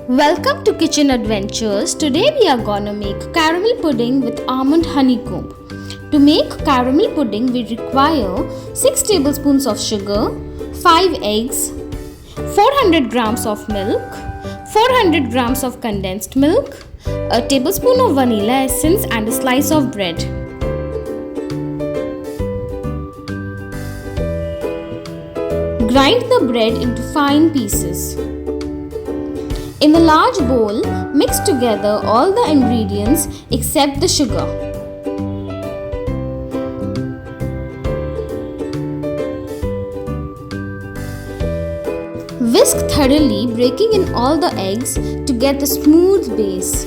Welcome to Kitchen Adventures. Today we are gonna make caramel pudding with almond honeycomb. To make caramel pudding we require 6 tablespoons of sugar, 5 eggs, 400 grams of milk, 400 grams of condensed milk, a tablespoon of vanilla essence and a slice of bread. Grind the bread into fine pieces. In a large bowl, mix together all the ingredients except the sugar. Whisk thoroughly, breaking in all the eggs to get a smooth base.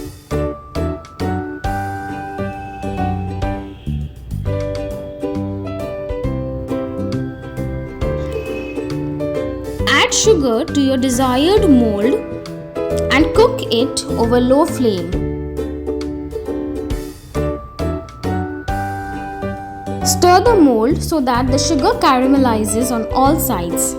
Add sugar to your desired mold and cook it over low flame. Stir the mold so that the sugar caramelizes on all sides.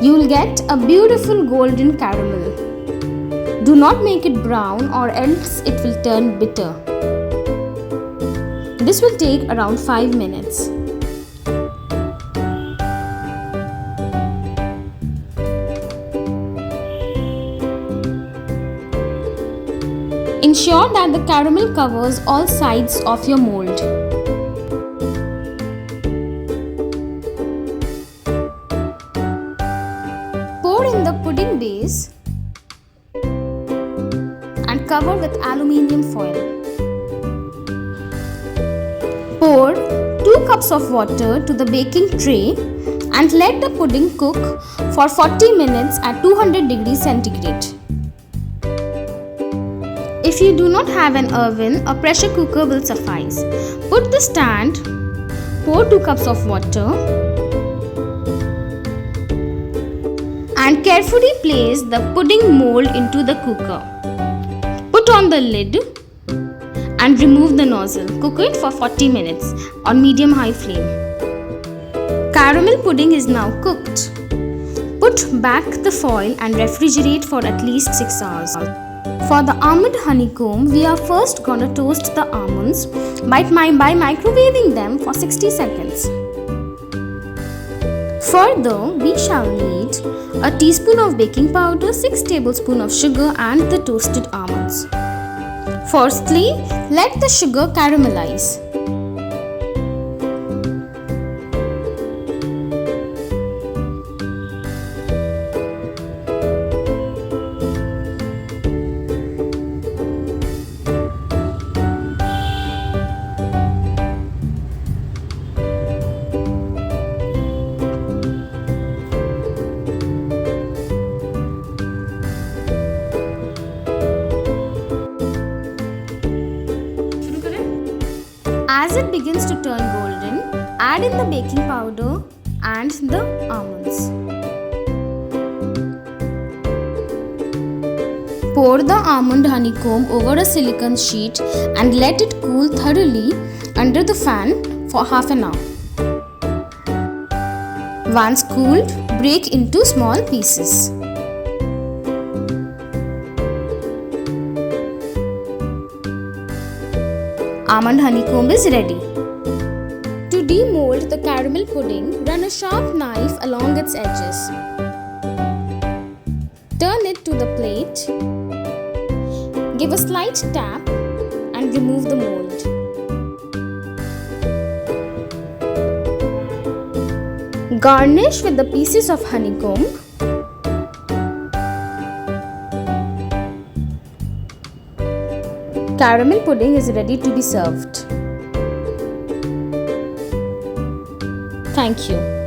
You will get a beautiful golden caramel. Do not make it brown or else it will turn bitter. This will take around 5 minutes. Ensure that the caramel covers all sides of your mold. Pour in the pudding base and cover with aluminium foil. Pour 2 cups of water to the baking tray and let the pudding cook for 40 minutes at 200 degrees centigrade. If you do not have an oven, a pressure cooker will suffice. Put the stand, pour 2 cups of water and carefully place the pudding mold into the cooker. Put on the lid and remove the nozzle. Cook it for 40 minutes on medium-high flame. Caramel pudding is now cooked. Put back the foil and refrigerate for at least 6 hours. For the almond honeycomb, we are first gonna toast the almonds by microwaving them for 60 seconds. Further, we shall need a teaspoon of baking powder, 6 tablespoons of sugar and the toasted almonds. Firstly, let the sugar caramelize. As it begins to turn golden, add in the baking powder and the almonds. Pour the almond honeycomb over a silicone sheet and let it cool thoroughly under the fan for half an hour. Once cooled, break into small pieces. Almond honeycomb is ready. To demold the caramel pudding, run a sharp knife along its edges. Turn it to the plate. Give a slight tap and remove the mold. Garnish with the pieces of honeycomb. Caramel pudding is ready to be served. Thank you.